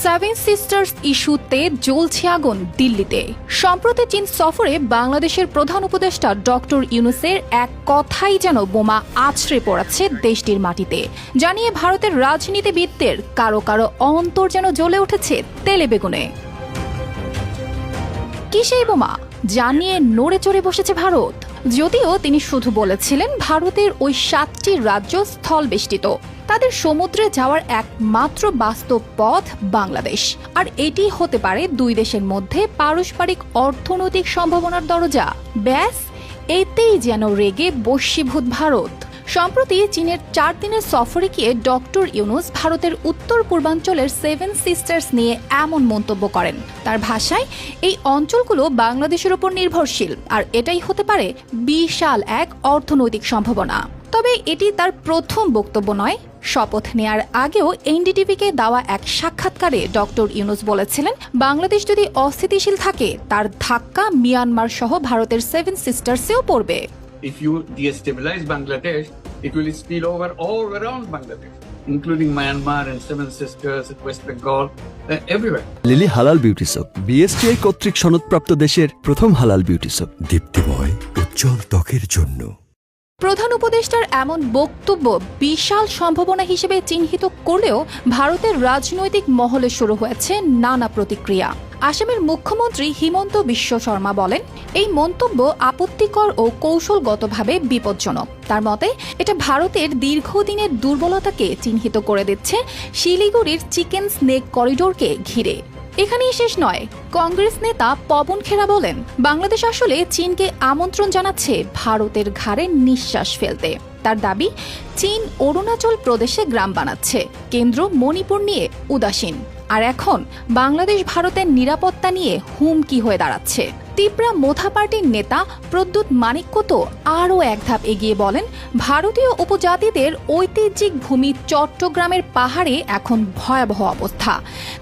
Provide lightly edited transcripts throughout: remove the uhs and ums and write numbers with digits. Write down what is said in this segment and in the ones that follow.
Seven sisters ইস্যুতে জ্বলছে আগুন দিল্লিতে। সম্প্রতি চীন সফরে বাংলাদেশের প্রধান উপদেষ্টা ডক্টর ইউনূসের এক কথাই যেন বোমা আছড়ে পড়াচ্ছে দেশটির মাটিতে। জানিয়ে ভারতের রাজনীতিবিদদের কারো কারো অন্তর যেন জ্বলে উঠেছে তেলে বেগুনে। কি সেই বোমা জানিয়ে নড়ে চড়ে বসেছে ভারত? যদিও তিনি শুধু বলেছিলেন ভারতের ওই 7টি রাজ্য স্থলবেষ্টিত, তাদের সমুদ্রে যাওয়ার একমাত্র বাস্তব পথ বাংলাদেশ, আর এটি হতে পারে দুই দেশের মধ্যে পারস্পরিক অর্থনৈতিক সম্ভাবনার দরজা। ব্যাস, এতেই যেন রেগে বশীভূত ভারত। সম্প্রতি চীনের 4 দিনের সফরে গিয়ে ডক্টর ইউনূস ভারতের উত্তর পূর্বাঞ্চলের সেভেন সিস্টার্স নিয়ে এমন মন্তব্য করেন। তার ভাষায়, এই অঞ্চলগুলো বাংলাদেশের উপর নির্ভরশীল, আর এটাই হতে পারে বিশাল এক অর্থনৈতিক সম্ভাবনা। তবে এটি তার প্রথম বক্তব্য নয়। শপথ নেয়ার আগেও এনডিটিভিকে দেওয়া এক সাক্ষাৎকারে ডক্টর ইউনূস বলেছিলেন, বাংলাদেশ যদি অস্থিতিশীল থাকে তার ধাক্কা মিয়ানমার সহ ভারতের সেভেন সিস্টার্সেও পড়বে। If you destabilize Bangladesh, it will spill over all around Bangladesh, including Myanmar and Seven Sisters, West Bengal, everywhere. Lily হালাল বিউটি সোপ, বিএসটিআই কর্তৃক সনদপ্রাপ্ত দেশের প্রথম হালাল বিউটি সোপ, দীপ্তিময় উজ্জ্বল ত্বকের জন্য। প্রধান উপদেষ্টার এমন বক্তব্য বিশাল সম্ভাবনা হিসেবে চিহ্নিত করলেও ভারতের রাজনৈতিক মহলে শুরু হয়েছে নানা প্রতিক্রিয়া। আসামের মুখ্যমন্ত্রী হিমন্ত বিশ্ব শর্মা বলেন, এই মন্তব্য আপত্তিকর ও কৌশলগতভাবে বিপজ্জনক। তার মতে, এটা ভারতের দীর্ঘদিনের দুর্বলতাকে চিহ্নিত করে দিচ্ছে শিলিগুড়ির চিকেন স্নেক করিডোরকে ঘিরে। এখানেই শেষ নয়। কংগ্রেস নেতা পবন খেরা বলেন, বাংলাদেশ আসলে চীনকে আমন্ত্রণ জানাচ্ছে ভারতের ঘাড়ে নিঃশ্বাস ফেলতে। তার দাবি, চীন অরুণাচল প্রদেশে গ্রাম বানাচ্ছে, কেন্দ্র মণিপুর নিয়ে উদাসীন, আর এখন বাংলাদেশ ভারতের নিরাপত্তা নিয়ে হুমকি হয়ে দাঁড়াচ্ছে। ত্রিপুরা মোথা পার্টির নেতা প্রদ্যুৎ মানিক্য তো আরও এক ধাপ এগিয়ে বলেন, ভারতীয় উপজাতিদের ঐতিহ্যিক ভূমি চট্টগ্রামের পাহাড়ে এখন ভয়াবহ অবস্থা।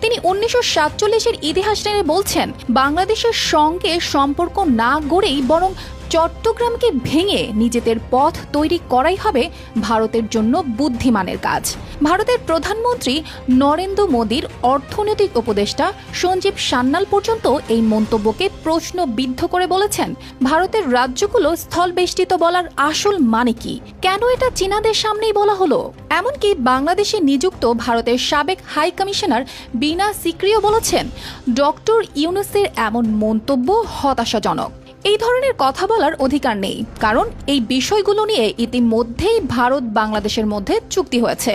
তিনি 1947-এর ইতিহাস টেনে বলছেন, বাংলাদেশের সঙ্গে সম্পর্ক না গড়েই বরং চট্টগ্রামকে ভেঙে নিজেদের পথ তৈরি করাই হবে ভারতের জন্য বুদ্ধিমানের কাজ। ভারতের প্রধানমন্ত্রী নরেন্দ্র মোদীর অর্থনৈতিক উপদেষ্টা সঞ্জীব সান্যাল পর্যন্ত এই মন্তব্যকে প্রশ্নবিদ্ধ করে বলেছেন, ভারতের রাজ্যগুলো স্থলবেষ্টিত বলার আসল মানে কি? কেন এটা চীনাদের সামনেই বলা হলো? এমনকি বাংলাদেশে নিযুক্ত ভারতের সাবেক হাই কমিশনার বিনা সিকরিও বলেছেন, ডক্টর ইউনূসের এমন মন্তব্য হতাশাজনক। এই ধরনের কথা বলার অধিকার নেই, কারণ এই বিষয়গুলো নিয়ে ইতিমধ্যেই ভারত বাংলাদেশের মধ্যে চুক্তি হয়েছে।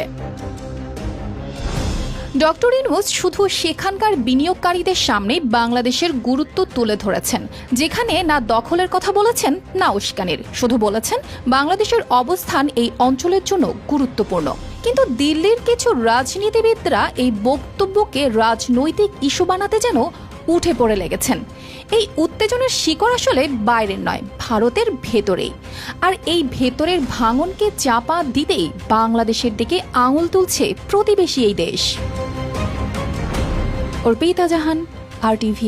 ডক্টর ইউনূস শুধু সেখানকার বিনিয়োগকারীদের সামনে বাংলাদেশের গুরুত্ব তুলে ধরেছেন, যেখানে না দখলের কথা বলেছেন না উস্কানির। শুধু বলেছেন বাংলাদেশের অবস্থান এই অঞ্চলের জন্য গুরুত্বপূর্ণ। কিন্তু দিল্লির কিছু রাজনীতিবিদরা এই বক্তব্যকে রাজনৈতিক ইস্যু বানাতে যেন উঠে পড়ে লেগেছেন। এই উত্তেজনার শিকড় আসলে বাইরের নয়, ভারতের ভেতরেই। আর এই ভেতরের ভাঙনকে চাপা দিতেই বাংলাদেশের দিকে আঙুল তুলছে প্রতিবেশী এই দেশ। অর্পিতা জাহান, RTV।